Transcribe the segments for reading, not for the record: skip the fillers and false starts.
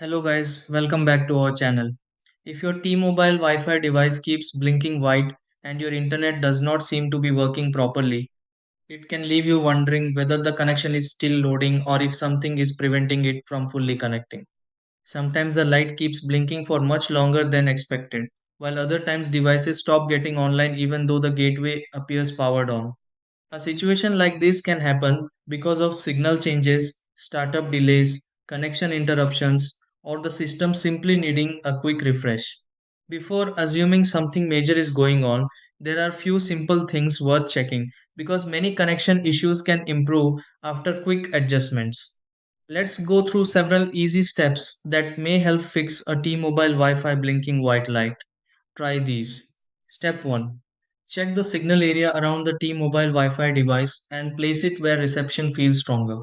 Hello guys, welcome back to our channel. If your T-Mobile Wi-Fi device keeps blinking white and your internet does not seem to be working properly, it can leave you wondering whether the connection is still loading or if something is preventing it from fully connecting. Sometimes the light keeps blinking for much longer than expected, while other times devices stop getting online even though the gateway appears powered on. A situation like this can happen because of signal changes, startup delays, connection interruptions, or the system simply needing a quick refresh. Before assuming something major is going on, there are few simple things worth checking because many connection issues can improve after quick adjustments. Let's go through several easy steps that may help fix a T-Mobile Wi-Fi blinking white light. Try these. Step 1. Check the signal area around the T-Mobile Wi-Fi device and place it where reception feels stronger.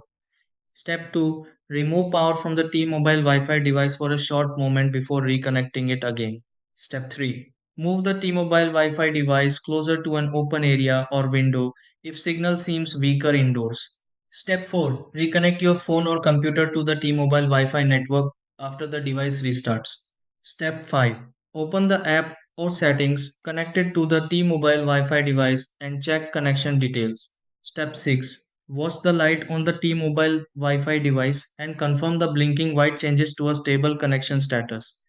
Step 2. Remove power from the T-Mobile Wi-Fi device for a short moment before reconnecting it again. Step 3. Move the T-Mobile Wi-Fi device closer to an open area or window if signal seems weaker indoors. Step 4. Reconnect your phone or computer to the T-Mobile Wi-Fi network after the device restarts. Step 5. Open the app or settings connected to the T-Mobile Wi-Fi device and check connection details. Step 6. Watch the light on the T-Mobile Wi-Fi device and confirm the blinking white changes to a stable connection status.